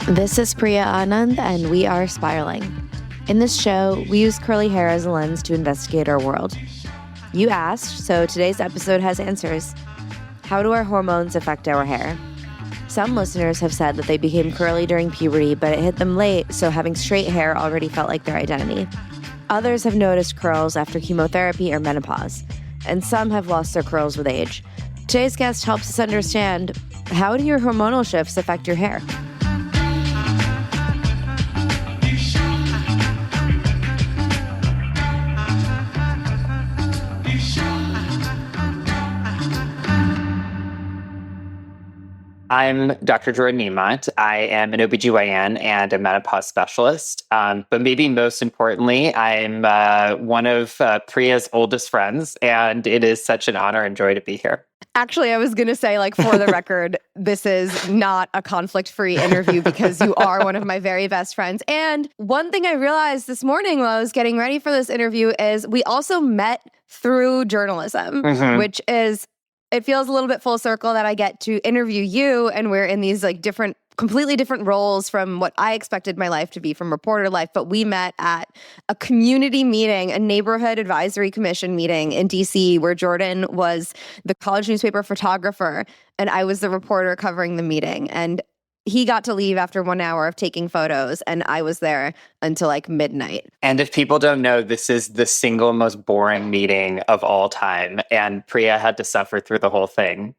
This is Priya Anand, and we are Spiraling. In this show, we use curly hair as a lens to investigate our world. You asked, so today's episode has answers. How do our hormones affect our hair? Some listeners have said that they became curly during puberty, but it hit them late, so having straight hair already felt like their identity. Others have noticed curls after chemotherapy or menopause, and some have lost their curls with age. Today's guest helps us understand, how do your hormonal shifts affect your hair? I'm Dr. Jordan Emont. I am an OBGYN and a menopause specialist. But maybe most importantly, I'm one of Priya's oldest friends, and it is such an honor and joy to be here. Actually, I was going to say, for the record, this is not a conflict-free interview because you are one of my very best friends. And one thing I realized this morning while I was getting ready for this interview is we also met through journalism, which is, it feels a little bit full circle that I get to interview you, and we're in these completely different roles from what I expected my life to be from reporter life. But we met at a community meeting, a neighborhood advisory commission meeting in DC, where Jordan was the college newspaper photographer and I was the reporter covering the meeting. And he got to leave after 1 hour of taking photos, and I was there until midnight. And if people don't know, this is the single most boring meeting of all time, and Priya had to suffer through the whole thing.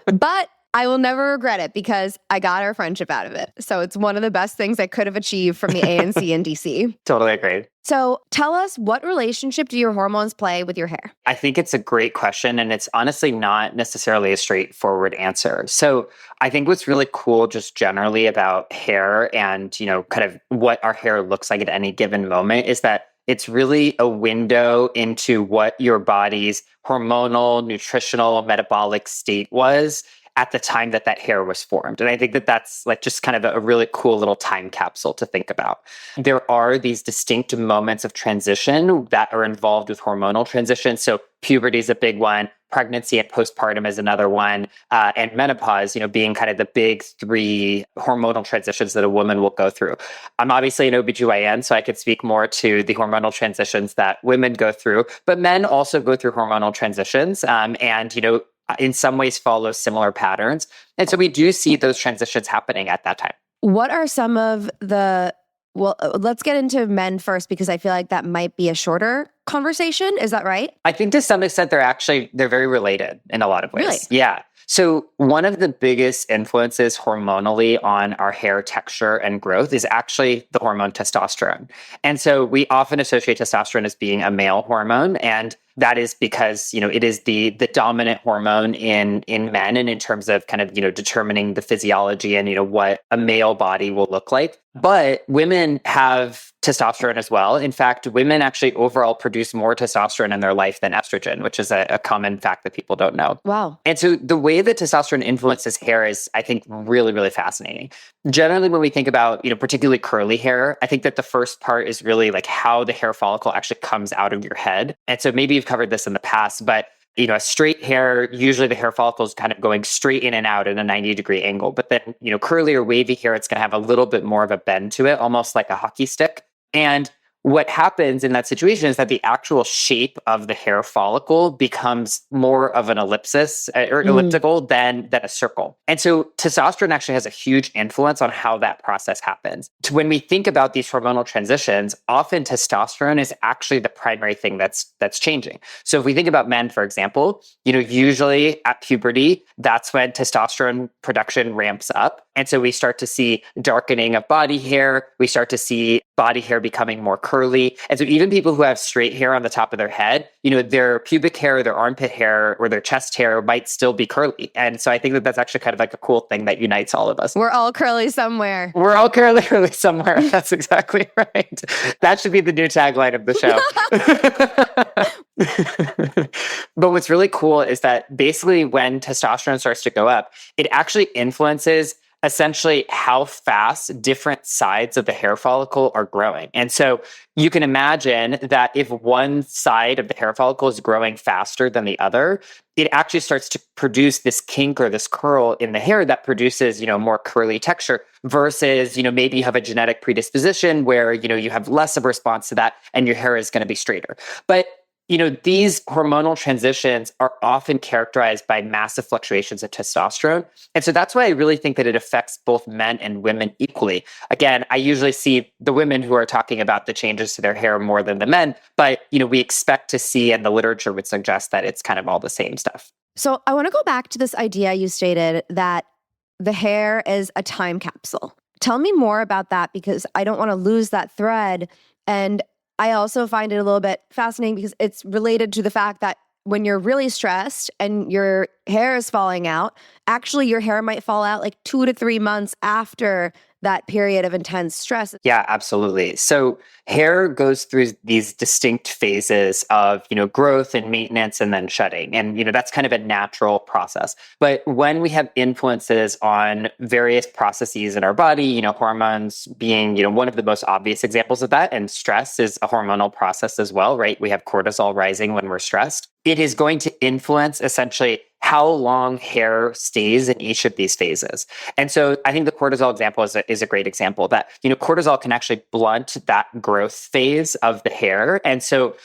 But I will never regret it because I got our friendship out of it. So it's one of the best things I could have achieved from the ANC in DC. Totally agreed. So tell us, what relationship do your hormones play with your hair? I think it's a great question, and it's honestly not necessarily a straightforward answer. So I think what's really cool just generally about hair and, kind of what our hair looks like at any given moment is that it's really a window into what your body's hormonal, nutritional, metabolic state was at the time that hair was formed. And I think that that's just kind of a really cool little time capsule to think about. There are these distinct moments of transition that are involved with hormonal transition. So puberty is a big one, pregnancy and postpartum is another one, and menopause, being kind of the big three hormonal transitions that a woman will go through. I'm obviously an OBGYN, so I could speak more to the hormonal transitions that women go through, but men also go through hormonal transitions, and in some ways follow similar patterns. And so we do see those transitions happening at that time. What are some of let's get into men first, because I feel like that might be a shorter conversation. Is that right? I think to some extent they're very related in a lot of ways. Really? Yeah. So one of the biggest influences hormonally on our hair texture and growth is actually the hormone testosterone. And so we often associate testosterone as being a male hormone, and that is because, it is the dominant hormone in men, and in terms of kind of, determining the physiology and, what a male body will look like. But women have testosterone as well. In fact, women actually overall produce more testosterone in their life than estrogen, which is a common fact that people don't know. Wow. And so the way that testosterone influences hair is, I think, really, really fascinating. Generally, when we think about, particularly curly hair, I think that the first part is really how the hair follicle actually comes out of your head. And so maybe you've covered this in the past, but a straight hair, usually the hair follicle is kind of going straight in and out at a 90-degree angle. But then, curly or wavy hair, it's going to have a little bit more of a bend to it, almost like a hockey stick. And what happens in that situation is that the actual shape of the hair follicle becomes more of an ellipsis or elliptical than a circle. And so testosterone actually has a huge influence on how that process happens. So when we think about these hormonal transitions, often testosterone is actually the primary thing that's changing. So if we think about men, for example, usually at puberty, that's when testosterone production ramps up. And so we start to see darkening of body hair. We start to see body hair becoming more curly. And so even people who have straight hair on the top of their head, their pubic hair, their armpit hair, or their chest hair might still be curly. And so I think that that's actually kind of a cool thing that unites all of us. We're all curly somewhere. We're all curly somewhere. That's exactly right. That should be the new tagline of the show. But what's really cool is that basically when testosterone starts to go up, it actually influences essentially how fast different sides of the hair follicle are growing. And so you can imagine that if one side of the hair follicle is growing faster than the other, it actually starts to produce this kink or this curl in the hair that produces, more curly texture versus, maybe you have a genetic predisposition where, you have less of a response to that and your hair is going to be straighter. But these hormonal transitions are often characterized by massive fluctuations of testosterone. And so that's why I really think that it affects both men and women equally. Again, I usually see the women who are talking about the changes to their hair more than the men, but we expect to see, and the literature would suggest that it's kind of all the same stuff. So I want to go back to this idea you stated that the hair is a time capsule. Tell me more about that, because I don't want to lose that thread. And I also find it a little bit fascinating because it's related to the fact that when you're really stressed and your hair is falling out, actually your hair might fall out like 2 to 3 months after that period of intense stress. Yeah, absolutely. So hair goes through these distinct phases of, growth and maintenance and then shedding. And, that's kind of a natural process. But when we have influences on various processes in our body, hormones being, one of the most obvious examples of that, and stress is a hormonal process as well, right? We have cortisol rising when we're stressed. It is going to influence essentially how long hair stays in each of these phases. And so I think the cortisol example is a great example that, cortisol can actually blunt that growth phase of the hair. And so,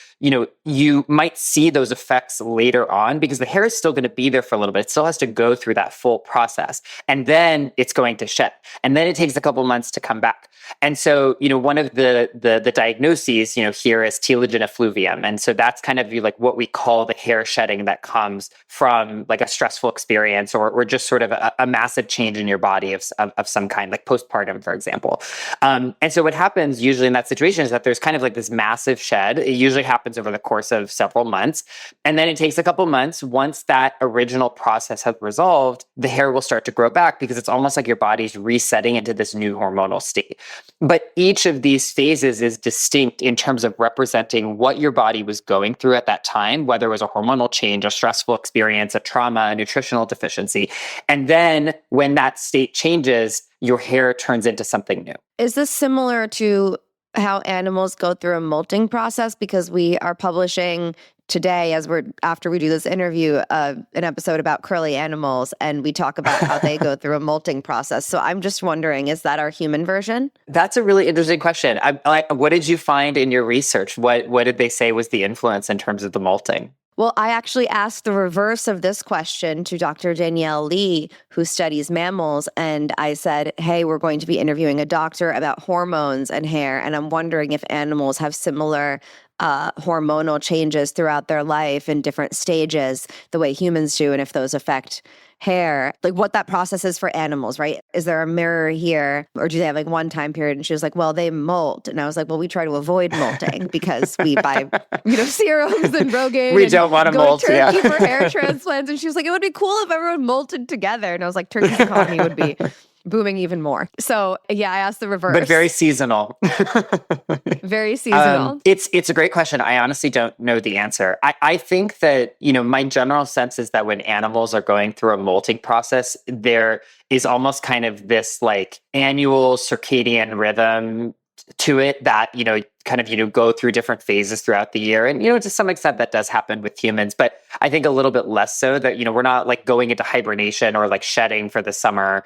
you might see those effects later on because the hair is still going to be there for a little bit. It still has to go through that full process. And then it's going to shed. And then it takes a couple months to come back. And so, one of the diagnoses, here is telogen effluvium. And so that's kind of like what we call the hair shedding that comes from like a stressful experience or just sort of a massive change in your body of some kind, like postpartum, for example. And so what happens usually in that situation is that there's kind of like this massive shed. It usually happens over the course of several months. And then it takes a couple months. Once that original process has resolved, the hair will start to grow back because it's almost like your body's resetting into this new hormonal state. But each of these phases is distinct in terms of representing what your body was going through at that time, whether it was a hormonal change, a stressful experience, a trauma, a nutritional deficiency. And then when that state changes, your hair turns into something new. Is this similar to how animals go through a molting process? Because we are publishing today, after we do this interview, an episode about curly animals, and we talk about how they go through a molting process. So I'm just wondering, is that our human version? That's a really interesting question. What did you find in your research? What did they say was the influence in terms of the molting? Well, I actually asked the reverse of this question to Dr. Danielle Lee, who studies mammals. And I said, hey, we're going to be interviewing a doctor about hormones and hair. And I'm wondering if animals have similar hormonal changes throughout their life in different stages, the way humans do, and if those affect hair, like what that process is for animals, right? Is there a mirror here, or do they have like one time period? And she was like, well, they molt. And I was like, well, we try to avoid molting because we buy, serums and Rogaine. We don't want to molt, turkey for hair transplants. And she was like, it would be cool if everyone molted together. And I was like, turkey's economy would be booming even more. So yeah, I asked the reverse. But very seasonal. Very seasonal. It's a great question. I honestly don't know the answer. I think that, my general sense is that when animals are going through a molting process, there is almost kind of this like annual circadian rhythm to it that, kind of, go through different phases throughout the year. And, to some extent that does happen with humans, but I think a little bit less so that, we're not like going into hibernation or like shedding for the summer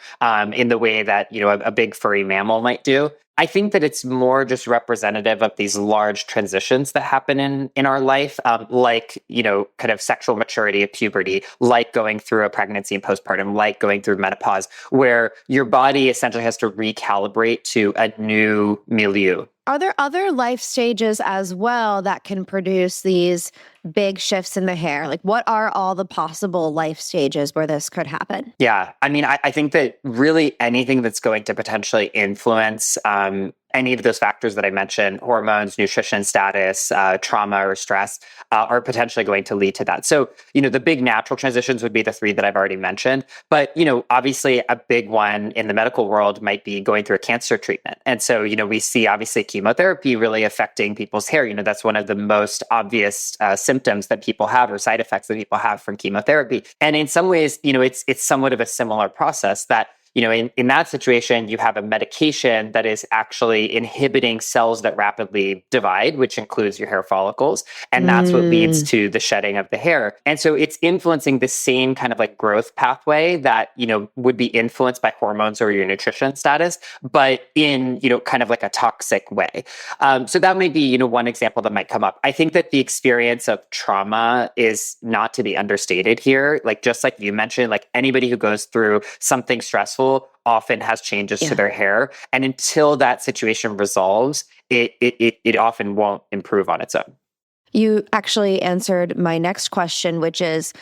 in the way that, a big furry mammal might do. I think that it's more just representative of these large transitions that happen in our life, like, kind of sexual maturity of puberty, like going through a pregnancy and postpartum, like going through menopause, where your body essentially has to recalibrate to a new milieu. Are there other life stages as well that can produce these big shifts in the hair? Like, what are all the possible life stages where this could happen? Yeah. I mean, I think that really anything that's going to potentially influence any of those factors that I mentioned, hormones, nutrition status, trauma or stress, are potentially going to lead to that. So, the big natural transitions would be the three that I've already mentioned. But, obviously a big one in the medical world might be going through a cancer treatment. And so, we see obviously chemotherapy really affecting people's hair. That's one of the most obvious symptoms that people have or side effects that people have from chemotherapy. And in some ways, it's somewhat of a similar process that in that situation, you have a medication that is actually inhibiting cells that rapidly divide, which includes your hair follicles. And that's what leads to the shedding of the hair. And so it's influencing the same kind of like growth pathway that, would be influenced by hormones or your nutrition status, but in, kind of like a toxic way. So that may be, one example that might come up. I think that the experience of trauma is not to be understated here. Like, just like you mentioned, like anybody who goes through something stressful often has changes to their hair. And until that situation resolves, it often won't improve on its own. You actually answered my next question, which is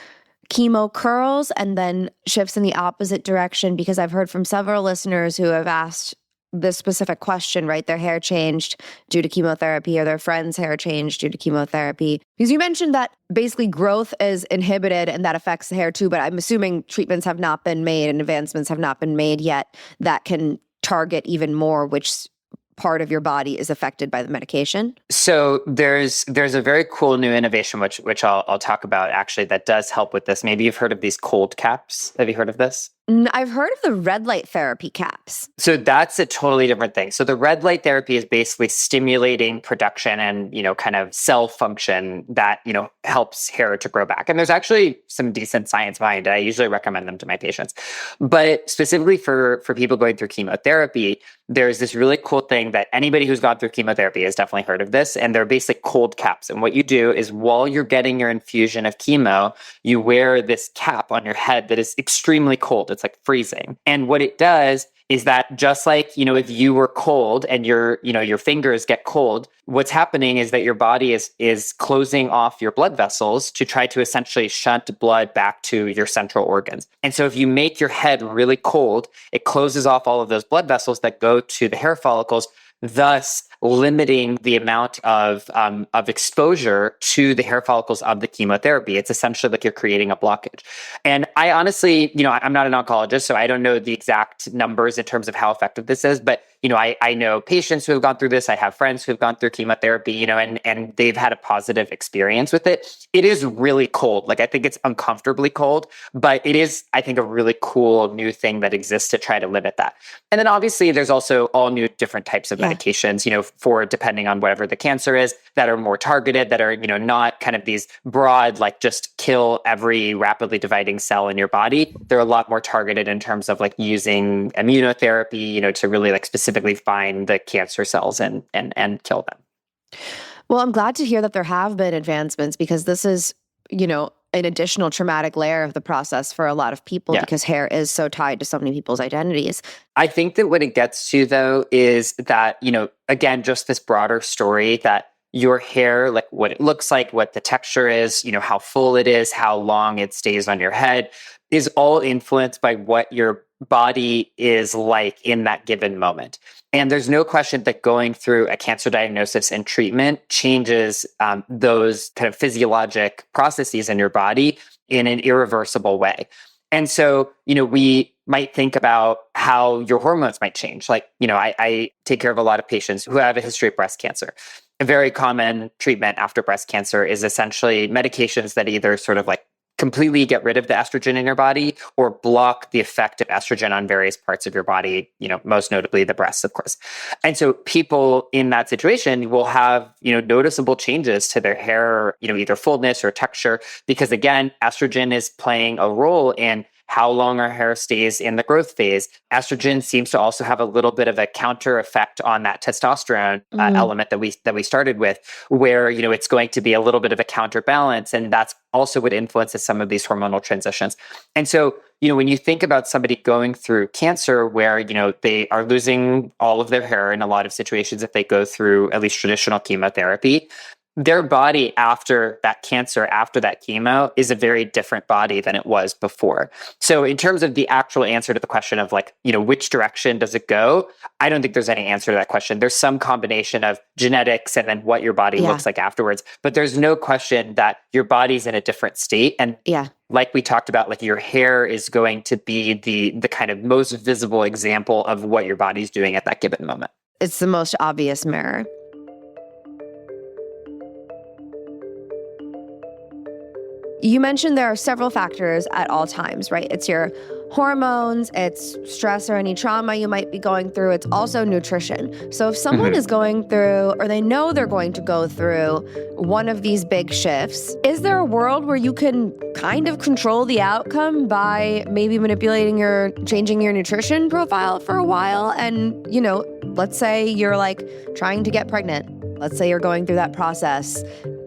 chemo curls and then shifts in the opposite direction, because I've heard from several listeners who have asked this specific question, right? Their hair changed due to chemotherapy, or their friend's hair changed due to chemotherapy. Because you mentioned that basically growth is inhibited and that affects the hair too, but I'm assuming treatments have not been made and advancements have not been made yet that can target even more which part of your body is affected by the medication? So there's a very cool new innovation, which I'll talk about actually, that does help with this. Maybe you've heard of these cold caps. Have you heard of this? I've heard of the red light therapy caps. So that's a totally different thing. So the red light therapy is basically stimulating production and, kind of cell function that, helps hair to grow back. And there's actually some decent science behind it. I usually recommend them to my patients. But specifically for people going through chemotherapy, there's this really cool thing that anybody who's gone through chemotherapy has definitely heard of this. And they're basically cold caps. And what you do is while you're getting your infusion of chemo, you wear this cap on your head that is extremely cold. It's like freezing. And what it does is that just like, if you were cold and your fingers get cold, what's happening is that your body is closing off your blood vessels to try to essentially shunt blood back to your central organs. And so if you make your head really cold, it closes off all of those blood vessels that go to the hair follicles, thus limiting the amount of exposure to the hair follicles of the chemotherapy. It's essentially like you're creating a blockage. And I honestly, I'm not an oncologist, so I don't know the exact numbers in terms of how effective this is, but I know patients who have gone through this. I have friends who have gone through chemotherapy, and they've had a positive experience with it. It is really cold. Like, I think it's uncomfortably cold, but it is, I think, a really cool new thing that exists to try to limit that. And then obviously there's also all new different types of medications, for depending on whatever the cancer is, that are more targeted, that are, not kind of these broad, like just kill every rapidly dividing cell in your body. They're a lot more targeted in terms of like using immunotherapy, to really like specifically find the cancer cells and kill them. Well, I'm glad to hear that there have been advancements, because this is, an additional traumatic layer of the process for a lot of people, because hair is so tied to so many people's identities. I think that what it gets to, though, is that, again, just this broader story that your hair, like what it looks like, what the texture is, how full it is, how long it stays on your head, is all influenced by what your body is like in that given moment. And there's no question that going through a cancer diagnosis and treatment changes those kind of physiologic processes in your body in an irreversible way. And so, we might think about how your hormones might change. Like, I take care of a lot of patients who have a history of breast cancer. A very common treatment after breast cancer is essentially medications that either sort of like completely get rid of the estrogen in your body or block the effect of estrogen on various parts of your body, most notably the breasts, of course. And so people in that situation will have, noticeable changes to their hair, either fullness or texture, because again, estrogen is playing a role in how long our hair stays in the growth phase. Estrogen seems to also have a little bit of a counter effect on that testosterone element that we started with, where it's going to be a little bit of a counterbalance, and that's also what influences some of these hormonal transitions. And so, when you think about somebody going through cancer, where they are losing all of their hair in a lot of situations if they go through at least traditional chemotherapy, their body after that cancer, after that chemo, is a very different body than it was before. So in terms of the actual answer to the question of like, which direction does it go? I don't think there's any answer to that question. There's some combination of genetics and then what your body looks like afterwards. But there's no question that your body's in a different state. And like we talked about, like your hair is going to be the kind of most visible example of what your body's doing at that given moment. It's the most obvious mirror. 。You mentioned there are several factors at all times, right? It's your hormones, it's stress or any trauma you might be going through. It's also nutrition. So if someone is going through, or they know they're going to go through one of these big shifts, is there a world where you can kind of control the outcome by maybe changing your nutrition profile for a while? And, let's say you're like trying to get pregnant. Let's say you're going through that process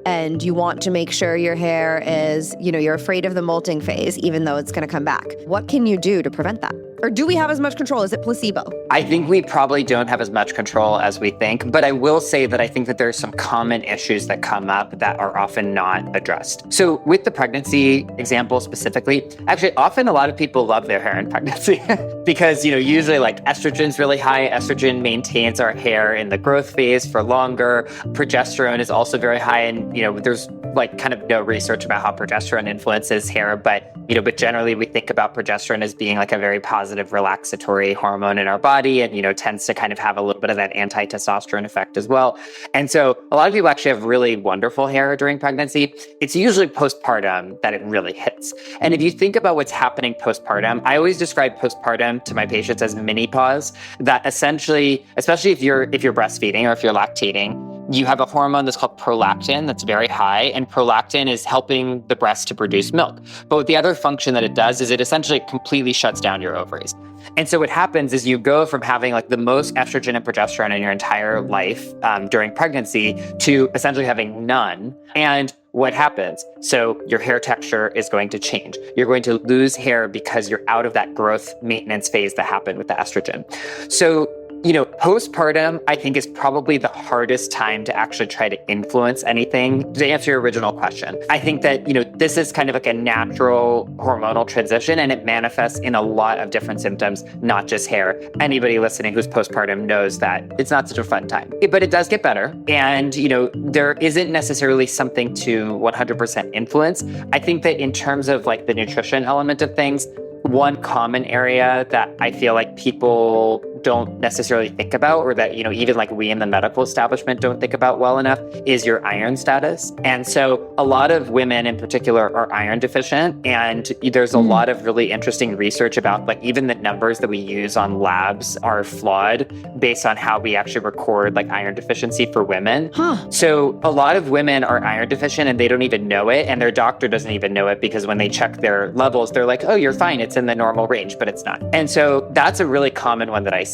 and you want to make sure your hair is, you're afraid of the molting phase, even though it's going to come back. What can you do to prevent that? Or do we have as much control? Is it placebo? I think we probably don't have as much control as we think, but I will say that I think that there are some common issues that come up that are often not addressed. So with the pregnancy example specifically, actually often a lot of people love their hair in pregnancy because, usually like estrogen's really high. Estrogen maintains our hair in the growth phase for longer. Progesterone is also very high, and, there's like kind of no research about how progesterone influences hair, but generally we think about progesterone as being like a very positive relaxatory hormone in our body, and, tends to kind of have a little bit of that anti-testosterone effect as well. And so a lot of people actually have really wonderful hair during pregnancy. It's usually postpartum that it really hits. And if you think about what's happening postpartum, I always describe postpartum to my patients as menopause, that essentially, especially if you're breastfeeding or if you're lactating, you have a hormone that's called prolactin that's very high, and prolactin is helping the breast to produce milk. But the other function that it does is it essentially completely shuts down your ovaries. And so what happens is you go from having like the most estrogen and progesterone in your entire life during pregnancy to essentially having none. And what happens? So your hair texture is going to change. You're going to lose hair because you're out of that growth maintenance phase that happened with the estrogen. So postpartum, I think, is probably the hardest time to actually try to influence anything. To answer your original question, I think that, this is kind of like a natural hormonal transition, and it manifests in a lot of different symptoms, not just hair. Anybody listening who's postpartum knows that it's not such a fun time, but it does get better. And, there isn't necessarily something to 100% influence. I think that in terms of like the nutrition element of things, one common area that I feel like people don't necessarily think about, or that, even like we in the medical establishment don't think about well enough, is your iron status. And so a lot of women in particular are iron deficient. And there's a lot of really interesting research about like even the numbers that we use on labs are flawed based on how we actually record like iron deficiency for women. So a lot of women are iron deficient and they don't even know it. And their doctor doesn't even know it, because when they check their levels, they're like, oh, you're fine. It's in the normal range, but it's not. And so that's a really common one that I see.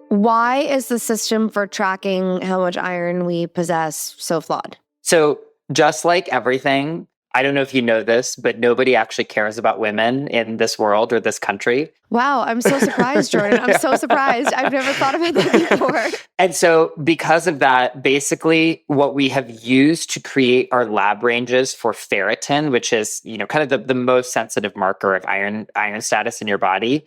Why is the system for tracking how much iron we possess so flawed? So just like everything, I don't know if you know this, but nobody actually cares about women in this world or this country. Wow, I'm so surprised, Jordan. I'm so surprised. I've never thought about that before. And so because of that, basically what we have used to create our lab ranges for ferritin, which is, kind of the most sensitive marker of iron status in your body,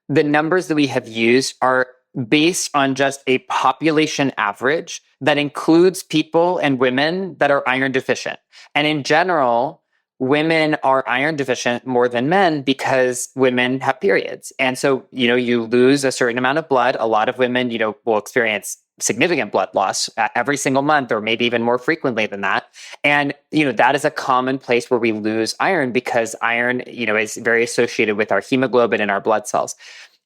the numbers that we have used are based on just a population average that includes people and women that are iron deficient. And in general, women are iron deficient more than men because women have periods. And so, you lose a certain amount of blood. A lot of women, will experience significant blood loss every single month, or maybe even more frequently than that. And, that is a common place where we lose iron, because iron, is very associated with our hemoglobin and our blood cells.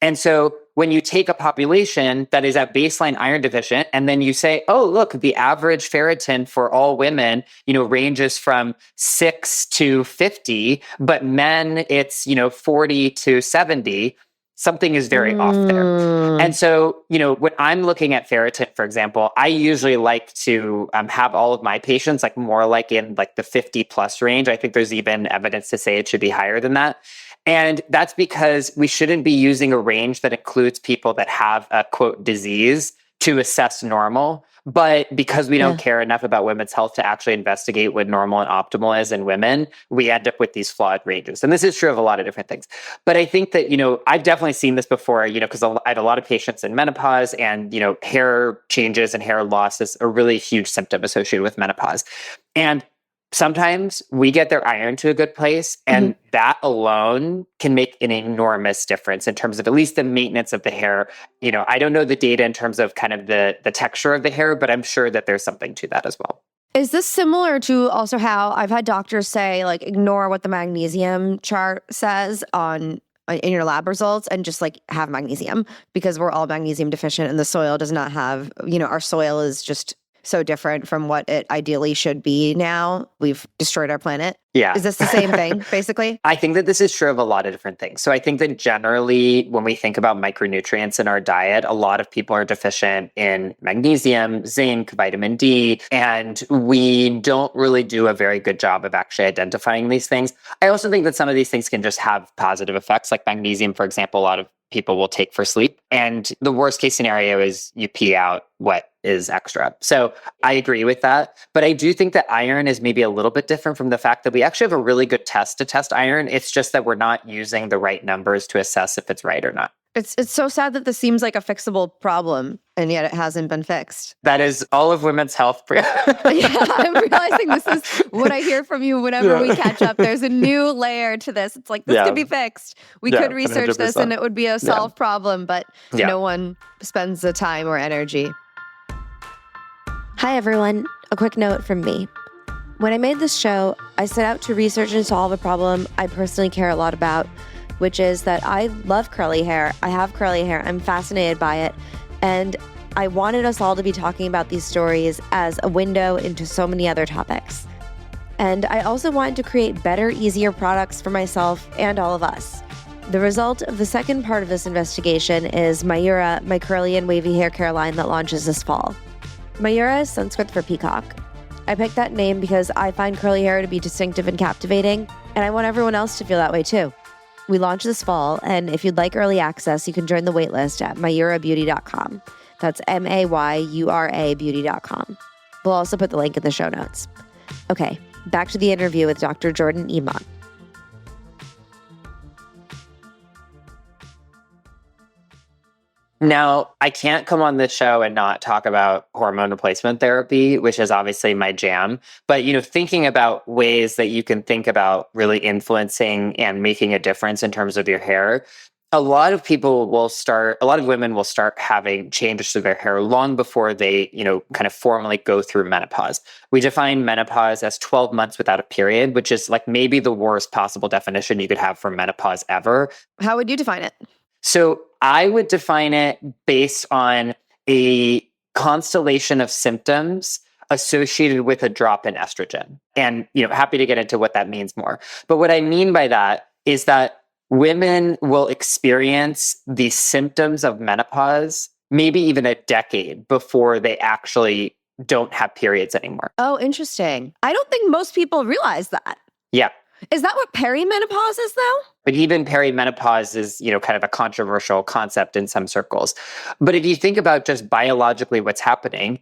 And so when you take a population that is at baseline iron deficient, and then you say, oh, look, the average ferritin for all women, ranges from 6 to 50, but men, it's, 40 to 70, something is very off there. And so, when I'm looking at ferritin, for example, I usually like to have all of my patients like more like in like the 50 plus range. I think there's even evidence to say it should be higher than that. And that's because we shouldn't be using a range that includes people that have a quote disease to assess normal. But because we don't care enough about women's health to actually investigate what normal and optimal is in women, we end up with these flawed ranges. And this is true of a lot of different things. But I think that, I've definitely seen this before, because I have a lot of patients in menopause, and, hair changes and hair loss is a really huge symptom associated with menopause. And sometimes we get their iron to a good place, and that alone can make an enormous difference in terms of at least the maintenance of the hair. I don't know the data in terms of kind of the texture of the hair, but I'm sure that there's something to that as well. Is this similar to also how I've had doctors say, like, ignore what the magnesium chart says in your lab results and just like have magnesium because we're all magnesium deficient and the soil does not have, our soil is just so different from what it ideally should be now. We've destroyed our planet. Yeah. Is this the same thing, basically? I think that this is true of a lot of different things. So I think that generally when we think about micronutrients in our diet, a lot of people are deficient in magnesium, zinc, vitamin D, and we don't really do a very good job of actually identifying these things. I also think that some of these things can just have positive effects, like magnesium, for example, a lot of people will take for sleep. And the worst case scenario is you pee out what is extra. So I agree with that. But I do think that iron is maybe a little bit different from the fact that we actually have a really good test to test iron. It's just that we're not using the right numbers to assess if it's right or not. It's so sad that this seems like a fixable problem, and yet it hasn't been fixed. That is all of women's health. Yeah, I'm realizing this is what I hear from you whenever we catch up. There's a new layer to this. It's like, this could be fixed. We could research 100%. this and it would be a solved problem, but no one spends the time or energy. Hi, everyone. A quick note from me. When I made this show, I set out to research and solve a problem I personally care a lot about, which is that I love curly hair. I have curly hair. I'm fascinated by it. And I wanted us all to be talking about these stories as a window into so many other topics. And I also wanted to create better, easier products for myself and all of us. The result of the second part of this investigation is Mayura, my curly and wavy hair care line that launches this fall. Mayura is Sanskrit for peacock. I picked that name because I find curly hair to be distinctive and captivating, and I want everyone else to feel that way too. We launch this fall, and if you'd like early access, you can join the waitlist at mayurabeauty.com. That's MAYURA beauty.com. We'll also put the link in the show notes. Okay, back to the interview with Dr. Jordan Emont. Now, I can't come on this show and not talk about hormone replacement therapy, which is obviously my jam. But, thinking about ways that you can think about really influencing and making a difference in terms of your hair, a lot of women will start having changes to their hair long before they, kind of formally go through menopause. We define menopause as 12 months without a period, which is like maybe the worst possible definition you could have for menopause ever. How would you define it? So I would define it based on a constellation of symptoms associated with a drop in estrogen. And, happy to get into what that means more. But what I mean by that is that women will experience the symptoms of menopause maybe even a decade before they actually don't have periods anymore. Oh, interesting. I don't think most people realize that. Yeah. Is that what perimenopause is, though? But even perimenopause is, kind of a controversial concept in some circles. But if you think about just biologically what's happening,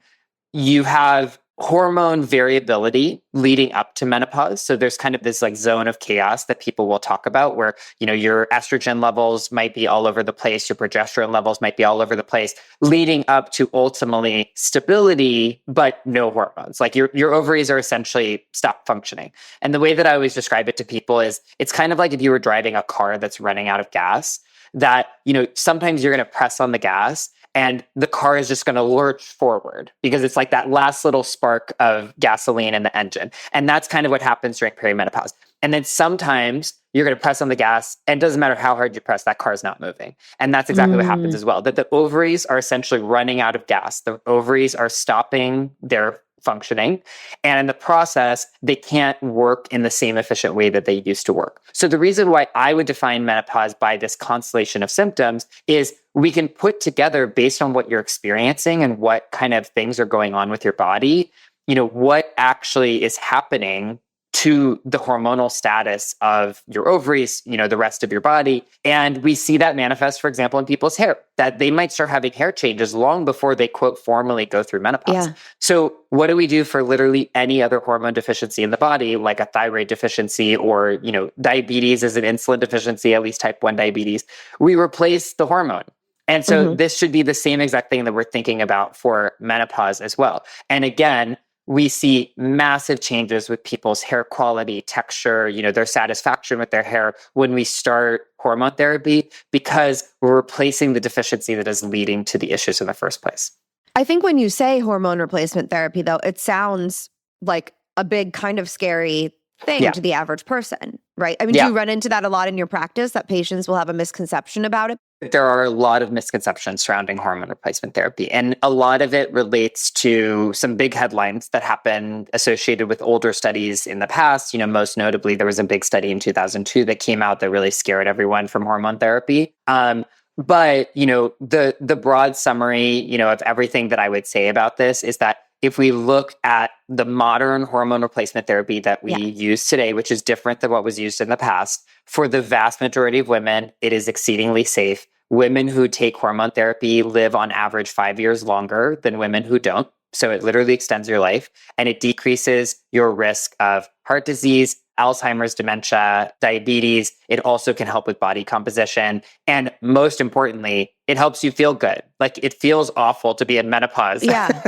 you have hormone variability leading up to menopause. So there's kind of this like zone of chaos that people will talk about where, your estrogen levels might be all over the place, your progesterone levels might be all over the place, leading up to ultimately stability, but no hormones. Like your ovaries are essentially stop functioning. And the way that I always describe it to people is it's kind of like if you were driving a car that's running out of gas, that, sometimes you're going to press on the gas and the car is just going to lurch forward because it's like that last little spark of gasoline in the engine. And that's kind of what happens during perimenopause. And then sometimes you're going to press on the gas and it doesn't matter how hard you press, that car is not moving. And that's exactly what happens as well, that the ovaries are essentially running out of gas. The ovaries are stopping their functioning. And in the process, they can't work in the same efficient way that they used to work. So the reason why I would define menopause by this constellation of symptoms is we can put together based on what you're experiencing and what kind of things are going on with your body, what actually is happening to the hormonal status of your ovaries, the rest of your body. And we see that manifest, for example, in people's hair, that they might start having hair changes long before they, quote, formally go through menopause. Yeah. So what do we do for literally any other hormone deficiency in the body, like a thyroid deficiency or, diabetes is an insulin deficiency, at least type 1 diabetes? We replace the hormone. And so this should be the same exact thing that we're thinking about for menopause as well. And again, we see massive changes with people's hair quality, texture, their satisfaction with their hair when we start hormone therapy because we're replacing the deficiency that is leading to the issues in the first place. I think when you say hormone replacement therapy, though, it sounds like a big kind of scary thing Yeah. to the average person, right? I mean, do Yeah. you run into that a lot in your practice, that patients will have a misconception about it? There are a lot of misconceptions surrounding hormone replacement therapy, and a lot of it relates to some big headlines that happened associated with older studies in the past. Most notably, there was a big study in 2002 that came out that really scared everyone from hormone therapy. But the broad summary, of everything that I would say about this is that if we look at the modern hormone replacement therapy that we use today, which is different than what was used in the past, for the vast majority of women, it is exceedingly safe. Women who take hormone therapy live on average 5 years longer than women who don't. So it literally extends your life, and it decreases your risk of heart disease, Alzheimer's, dementia, diabetes. It also can help with body composition. And most importantly, it helps you feel good. Like, it feels awful to be in menopause. Yeah.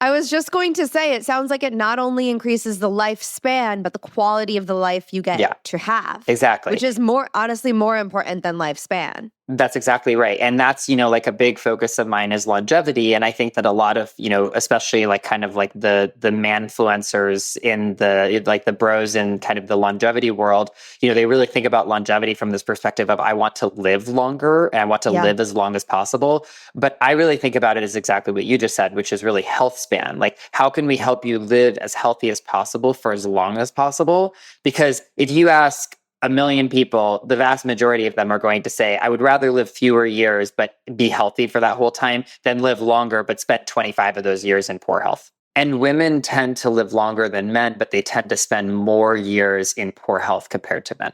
I was just going to say, it sounds like it not only increases the lifespan, but the quality of the life you get to have. Exactly. Which is honestly more important than lifespan. That's exactly right. And that's, like a big focus of mine is longevity. And I think that a lot of, especially like kind of like the manfluencers in the bros in kind of the longevity world, they really think about longevity from this perspective of, I want to live longer and I want to live as long as possible. But I really think about it as exactly what you just said, which is really health span. Like, how can we help you live as healthy as possible for as long as possible? Because if you ask 1 million people, the vast majority of them are going to say, I would rather live fewer years, but be healthy for that whole time than live longer, but spend 25 of those years in poor health. And women tend to live longer than men, but they tend to spend more years in poor health compared to men.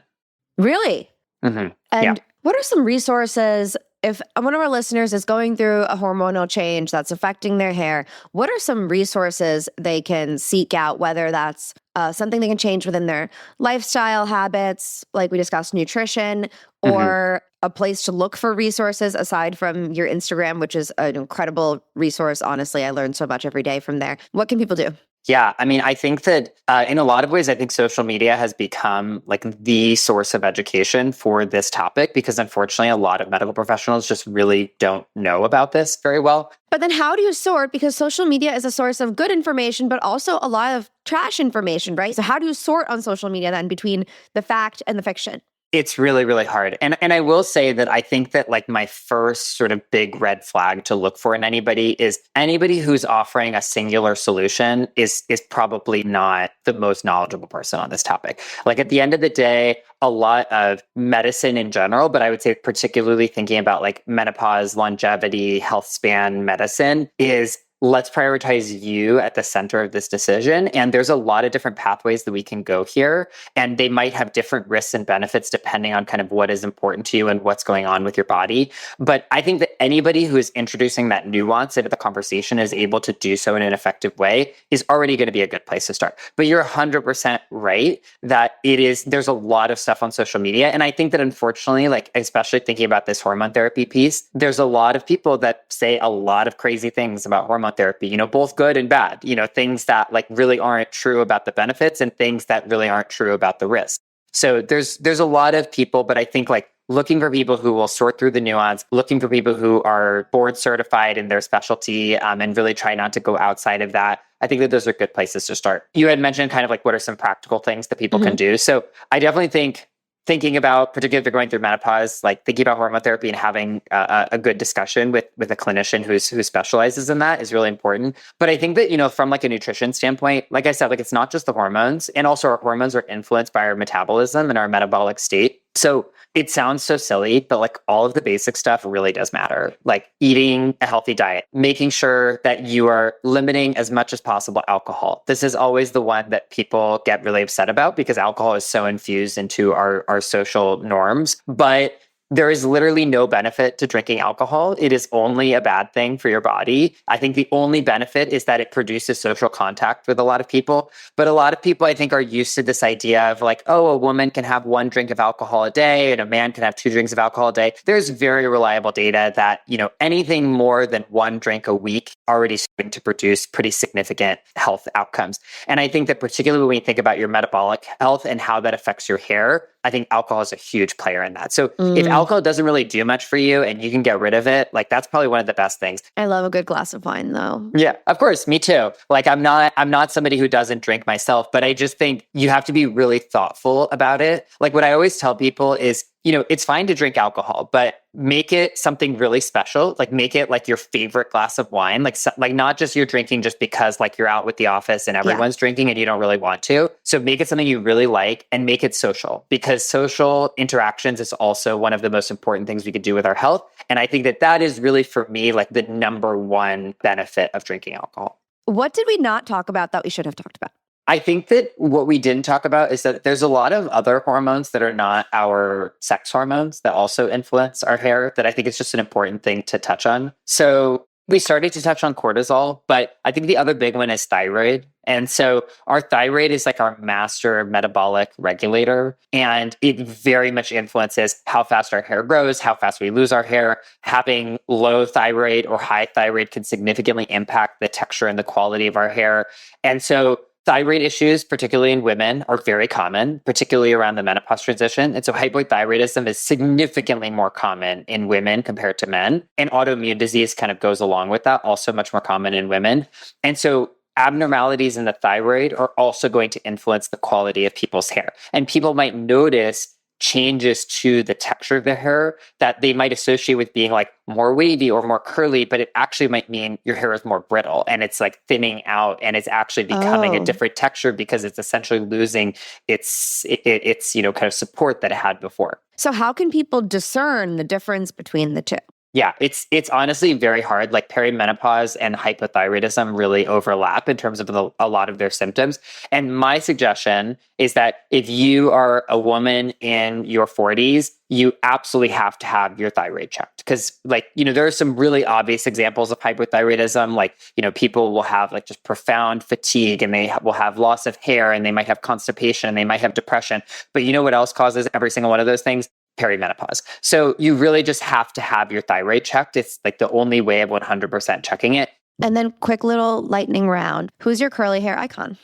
Really? Mm-hmm. And what are some resources if one of our listeners is going through a hormonal change that's affecting their hair? What are some resources they can seek out, whether that's something they can change within their lifestyle habits, like we discussed, nutrition, or a place to look for resources aside from your Instagram, which is an incredible resource. Honestly, I learn so much every day from there. What can people do? Yeah, I mean, I think that in a lot of ways, I think social media has become like the source of education for this topic because unfortunately, a lot of medical professionals just really don't know about this very well. But then how do you sort? Because social media is a source of good information, but also a lot of trash information, right? So how do you sort on social media then between the fact and the fiction? It's really, really hard. And I will say that I think that like my first sort of big red flag to look for in anybody is anybody who's offering a singular solution is probably not the most knowledgeable person on this topic. Like at the end of the day, a lot of medicine in general, but I would say particularly thinking about like menopause, longevity, health span medicine is let's prioritize you at the center of this decision. And there's a lot of different pathways that we can go here. And they might have different risks and benefits depending on kind of what is important to you and what's going on with your body. But I think that anybody who is introducing that nuance into the conversation is able to do so in an effective way is already going to be a good place to start. But you're 100% right that there's a lot of stuff on social media. And I think that unfortunately, like, especially thinking about this hormone therapy piece, there's a lot of people that say a lot of crazy things about hormone therapy, both good and bad, things that like really aren't true about the benefits and things that really aren't true about the risk. So there's a lot of people, but I think like looking for people who will sort through the nuance, looking for people who are board certified in their specialty and really try not to go outside of that. I think that those are good places to start. You had mentioned kind of like what are some practical things that people can do. So I definitely think thinking about, particularly if you're going through menopause, like thinking about hormone therapy and having a good discussion with a clinician who specializes in that is really important. But I think that, from like a nutrition standpoint, like I said, like it's not just the hormones, and also our hormones are influenced by our metabolism and our metabolic state. So it sounds so silly, but like all of the basic stuff really does matter. Like eating a healthy diet, making sure that you are limiting as much as possible alcohol. This is always the one that people get really upset about because alcohol is so infused into our social norms. But there is literally no benefit to drinking alcohol. It is only a bad thing for your body. I think the only benefit is that it produces social contact with a lot of people. But a lot of people, I think, are used to this idea of like, oh, a woman can have 1 drink of alcohol a day and a man can have 2 drinks of alcohol a day. There's very reliable data that, anything more than 1 drink a week already starting to produce pretty significant health outcomes. And I think that particularly when you think about your metabolic health and how that affects your hair, I think alcohol is a huge player in that. So if Mm. alcohol doesn't really do much for you and you can get rid of it, like that's probably one of the best things. I love a good glass of wine though. Yeah, of course, me too. Like I'm not somebody who doesn't drink myself, but I just think you have to be really thoughtful about it. Like what I always tell people is, it's fine to drink alcohol, but make it something really special. Like make it like your favorite glass of wine, like not just you're drinking just because like you're out with the office and everyone's drinking and you don't really want to. So make it something you really like and make it social, because social interactions is also one of the most important things we could do with our health. And I think that is really for me like the number one benefit of drinking alcohol. What did we not talk about that we should have talked about? I think that what we didn't talk about is that there's a lot of other hormones that are not our sex hormones that also influence our hair, that I think is just an important thing to touch on. So we started to touch on cortisol, but I think the other big one is thyroid. And so our thyroid is like our master metabolic regulator, and it very much influences how fast our hair grows, how fast we lose our hair. Having low thyroid or high thyroid can significantly impact the texture and the quality of our hair. And so thyroid issues, particularly in women, are very common, particularly around the menopause transition. And so hypothyroidism is significantly more common in women compared to men. And autoimmune disease kind of goes along with that, also much more common in women. And so abnormalities in the thyroid are also going to influence the quality of people's hair. And people might notice changes to the texture of their hair that they might associate with being like more wavy or more curly, but it actually might mean your hair is more brittle and it's like thinning out and it's actually becoming a different texture because it's essentially losing its kind of support that it had before. So how can people discern the difference between the two? Yeah, it's honestly very hard. Like perimenopause and hypothyroidism really overlap in terms of a lot of their symptoms. And my suggestion is that if you are a woman in your 40s, you absolutely have to have your thyroid checked. Because there are some really obvious examples of hypothyroidism. Like, people will have like just profound fatigue and they will have loss of hair and they might have constipation and they might have depression. But you know what else causes every single one of those things? Perimenopause. So you really just have to have your thyroid checked. It's like the only way of 100% checking it. And then quick little lightning round. Who's your curly hair icon?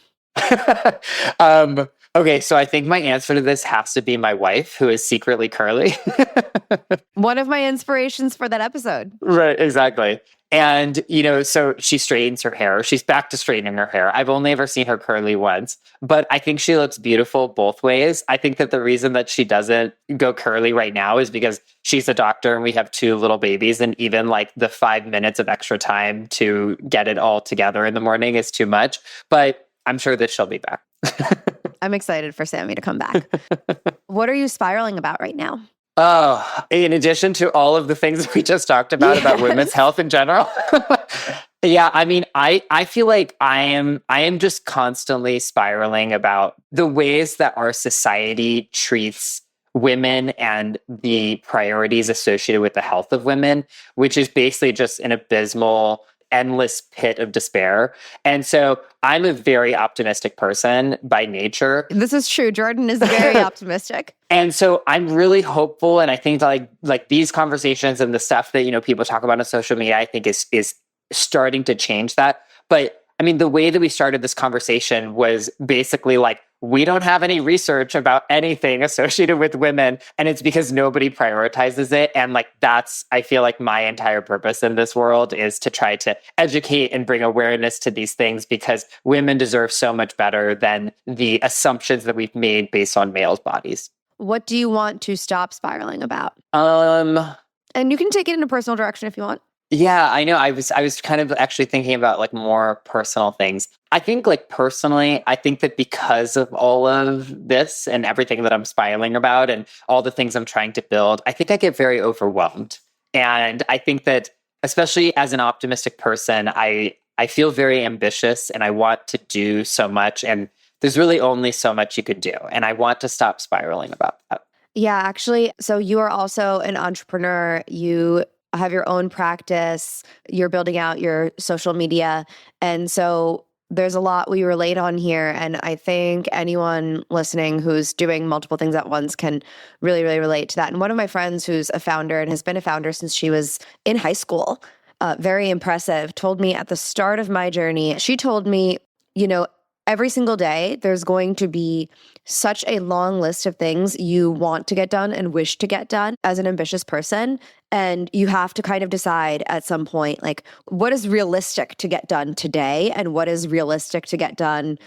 Okay, so I think my answer to this has to be my wife, who is secretly curly. One of my inspirations for that episode. Right, exactly. And, so she straightens her hair. She's back to straightening her hair. I've only ever seen her curly once, but I think she looks beautiful both ways. I think that the reason that she doesn't go curly right now is because she's a doctor and we have 2 little babies. And even like the 5 minutes of extra time to get it all together in the morning is too much. But I'm sure that she'll be back. I'm excited for Sammy to come back. What are you spiraling about right now? Oh, in addition to all of the things we just talked about women's health in general. Yeah, I mean, I feel like I am just constantly spiraling about the ways that our society treats women and the priorities associated with the health of women, which is basically just an abysmal, endless pit of despair. And so I'm a very optimistic person by nature. This is true. Jordan is very optimistic. And so I'm really hopeful. And I think like these conversations and the stuff that, people talk about on social media, I think is starting to change that. But I mean, the way that we started this conversation was basically like, we don't have any research about anything associated with women. And it's because nobody prioritizes it. And like, I feel like my entire purpose in this world is to try to educate and bring awareness to these things, because women deserve so much better than the assumptions that we've made based on males' bodies. What do you want to stop spiraling about? And you can take it in a personal direction if you want. Yeah, I know. I was kind of actually thinking about like more personal things. I think like personally, I think that because of all of this and everything that I'm spiraling about and all the things I'm trying to build, I think I get very overwhelmed. And I think that especially as an optimistic person, I feel very ambitious and I want to do so much. And there's really only so much you could do. And I want to stop spiraling about that. Yeah, actually. So you are also an entrepreneur. You have your own practice. You're building out your social media. And so there's a lot we relate on here. And I think anyone listening who's doing multiple things at once can really, really relate to that. And one of my friends who's a founder and has been a founder since she was in high school, very impressive, told me at the start of my journey, she told me, every single day there's going to be such a long list of things you want to get done and wish to get done as an ambitious person. And you have to kind of decide at some point, like, what is realistic to get done today and what is realistic to get done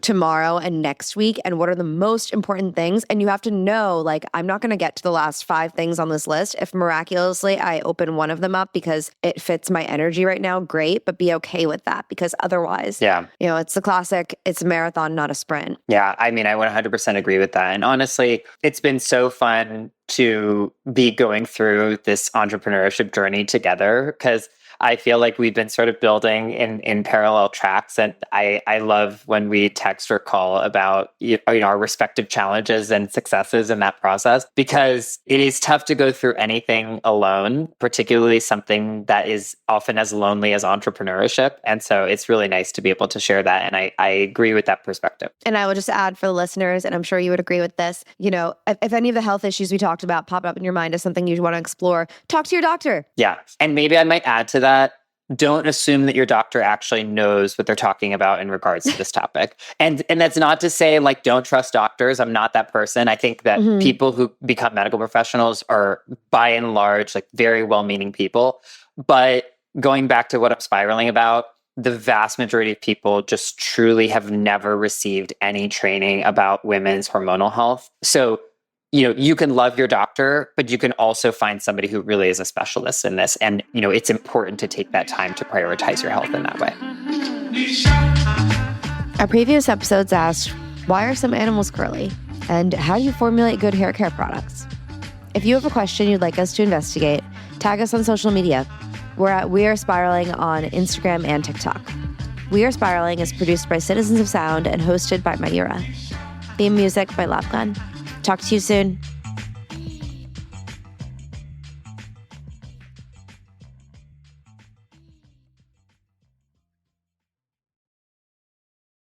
tomorrow and next week, and what are the most important things. And you have to know, like, I'm not going to get to the last 5 things on this list. If miraculously I open one of them up because it fits my energy right now, great, but be okay with that, because otherwise, it's the classic, it's a marathon, not a sprint. Yeah, I mean, I 100% agree with that. And honestly, it's been so fun to be going through this entrepreneurship journey together, because I feel like we've been sort of building in parallel tracks. And I love when we text or call about our respective challenges and successes in that process, because it is tough to go through anything alone, particularly something that is often as lonely as entrepreneurship. And so it's really nice to be able to share that. And I agree with that perspective. And I will just add for the listeners, and I'm sure you would agree with this, if any of the health issues we talked about pop up in your mind as something you want to explore, talk to your doctor. Yeah. And maybe I might add to that, don't assume that your doctor actually knows what they're talking about in regards to this topic. And that's not to say, like, don't trust doctors. I'm not that person. I think that people who become medical professionals are, by and large, like, very well-meaning people. But going back to what I'm spiraling about, the vast majority of people just truly have never received any training about women's hormonal health. So you can love your doctor, but you can also find somebody who really is a specialist in this. And, it's important to take that time to prioritize your health in that way. Our previous episodes asked, why are some animals curly? And how do you formulate good hair care products? If you have a question you'd like us to investigate, tag us on social media. We're at We Are Spiraling on Instagram and TikTok. We Are Spiraling is produced by Citizens of Sound and hosted by Mayura. Theme music by Lapgun. Talk to you soon.